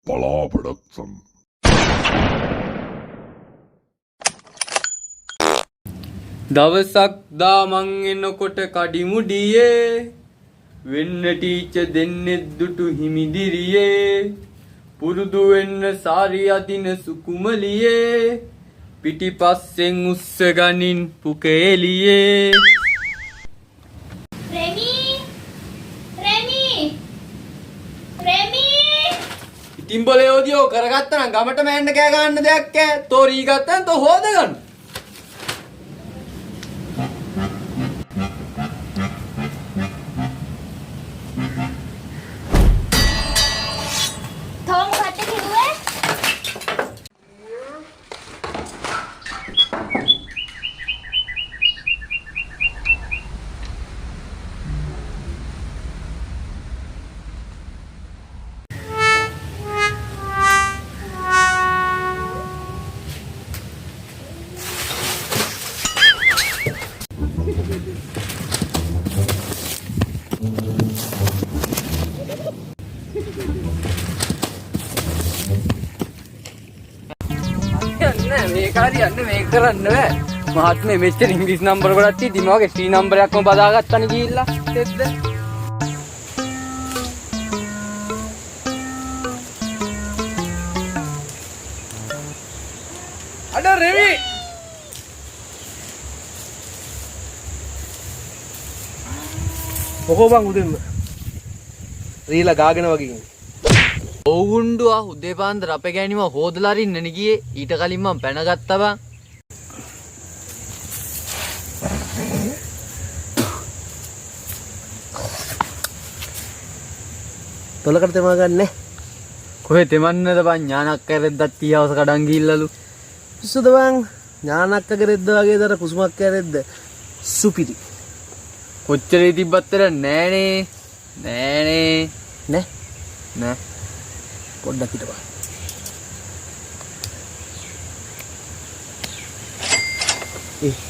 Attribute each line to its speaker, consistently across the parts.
Speaker 1: Pala Production.
Speaker 2: දවසක් දාමන් එනකොට කඩිමුඩියේ වෙන්න ටීචර් දෙන්නෙක් දුටු හිමිදිරියේ පුරුදු වෙන්න සාරි අදින සුකුමලියේ පිටිපස්සෙන් උස්ස ගනින් පුක එළියේ
Speaker 3: රෙමි
Speaker 2: ඉතින් බොලේ ඔදියෝ කරගත්තා නම් ගමට මෑන්න කෑ ගන්න දෙයක් ඈ තෝරී ගත්තා නම් තෝ හොද ගන්න
Speaker 3: තෝ මොකටද කිව්වේ?
Speaker 2: මේක හරියන්නේ මේක කරන්න බෑ මහත්මේ මෙච්චර ඉංග්‍රීසි නම්බර ගොඩක් තියෙද්දි මගේ ශ්‍රී නම්බරයක්ම බදාගත්තනේ ගිහිල්ලා තෙද්ද අඩ රෙවි
Speaker 4: මොකෝ බං උදෙන්ම රීලා ගාගෙන වගේ ඉන්නේ.
Speaker 2: ඕගුණ්ඩුවා උදේ පාන්දර අපේ ගෑණිම හොදලා අරින්නනේ ගියේ ඊට කලින් මම පැනගත්තා බං
Speaker 4: තොලකට තෙමා ගන්නෑ.
Speaker 2: කොහෙ තෙමන්නද බං ඥානක් කැරෙද්දත් ඊයවස කඩන් ගිහිල්ලාලු
Speaker 4: පිස්සුද බං ඥානක්ක කරෙද්ද වගේ දර කුසුමක් කරෙද්ද සුපිරි.
Speaker 2: කොච්චරේ තිබ්බත්තර නෑනේ
Speaker 4: නෑ
Speaker 2: නෑ
Speaker 4: පොඩ්ඩක් හිටපන්.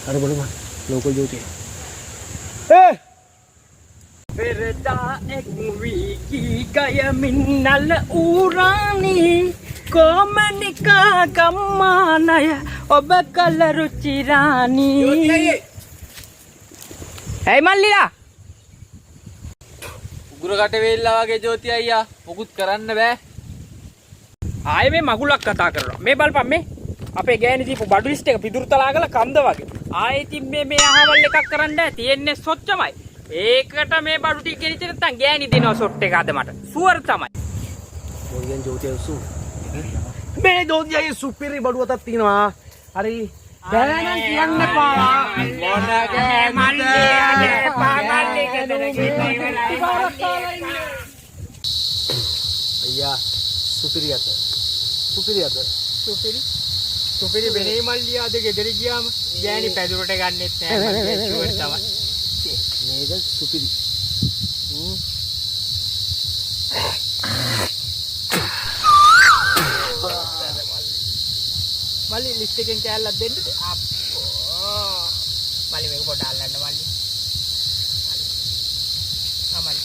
Speaker 4: අර බලමු local ජෝතිය.
Speaker 5: Perda ek wiki kaya minnal urani komanika kammanaya oba kalaru chirani hey mallila
Speaker 2: උගුර කට වේල්ලා වගේ ජෝති අයියා මොකුත් කරන්න බෑ
Speaker 5: ආයේ මේ මගුලක් කතා කරනවා මේ බලපන් මේ අපේ ගෑණි දීපු බඩු ලිස්ට් එක පිදුරු තලාගල කන්ද වගේ ආයේ ඉතින් මේ අහවල් එකක් කරන්න තියෙන්නේ සොච්චමයි ඒකට මේ බඩු ටික ගෙනිච්ච නැත්නම් ගෑණි දෙනවා සොට් එක අද මට සුවර් තමයි
Speaker 4: මොරියන් ජෝතිය උසු. මේ ජෝතියයි සුපිරි බඩුව අතක් තියෙනවා. හරි. දැනනම් කියන්න එපා.
Speaker 5: මොන ගෑමල්ලේ පාගල්ලේ
Speaker 4: අයියා සුපිරි අත. සුපිරි අත.
Speaker 5: සුපිරි වෙනේ මල්ලියා දෙක ගෙදර ගියාම ගෑණි පැදුරට ගන්නෙත් නෑ මල්ලියා ෂුවර් තමයි
Speaker 4: මේක සුපිරි.
Speaker 5: මල්ලි ලිස්ට් එකෙන් කෑල්ලක් දෙන්නද අප්පෝ මල්ලි මේක පොඩ්ඩක් අල්ලන්න මල්ලි මල්ලි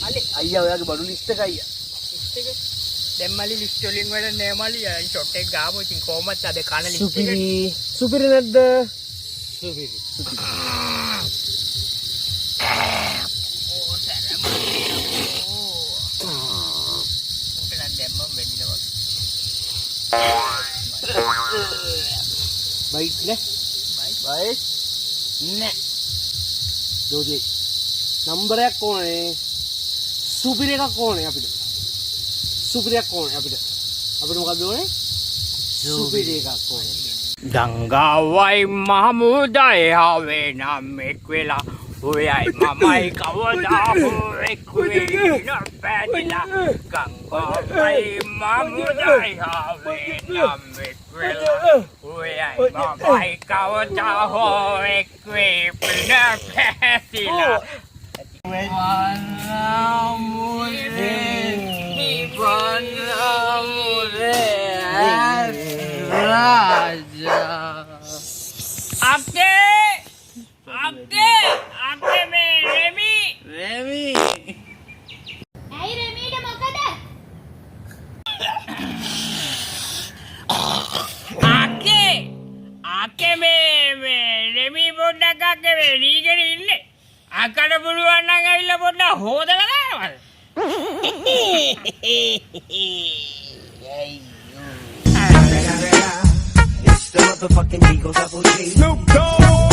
Speaker 5: මල්ලි
Speaker 4: අයියා ඔයාගේ බඩු ලිස්ට් එක අයියා.
Speaker 5: ලිස්ට් එක දැන් මල්ලි ලිස්ට් වලින් වැඩ නෑ මල්ලි ෂොට් එක ගාමු ඉතින් කොහමද අද කන ලිස්ට් එක
Speaker 4: සුපිරි නැද්ද? සුපිරි. බයිට් නේ? බයිට් නෑ. දෝජේ නම්බරයක් ඕනේ. සුපිරි එකක් ඕනේ අපිට. සුපිරියක් ඕනේ අපිට. අපිට මොකක්ද ඕනේ? සුපිරි එකක් ඕනේ.
Speaker 5: ගංගාවයි මහමුදයි හාවේ නම් එක් වෙලා ඔයයි මමයි කවදා හෝ එක් වෙලා පැදිලා ගංගාවයි මහමුදයි හාවේ නම් එක් වෙලා ඔයයි මමයි කවදා හෝ එක් වෙලා පැදිලා Raja. Ate me Remi. එකක් වෙඩීගෙන ඉන්නේ. අකට පුළුවන් නම් ඇවිල්ලා පොඩ්ඩක් හොදලා දානවද?
Speaker 1: It's the motherfucking Eagle Double G. Snoop Dogg.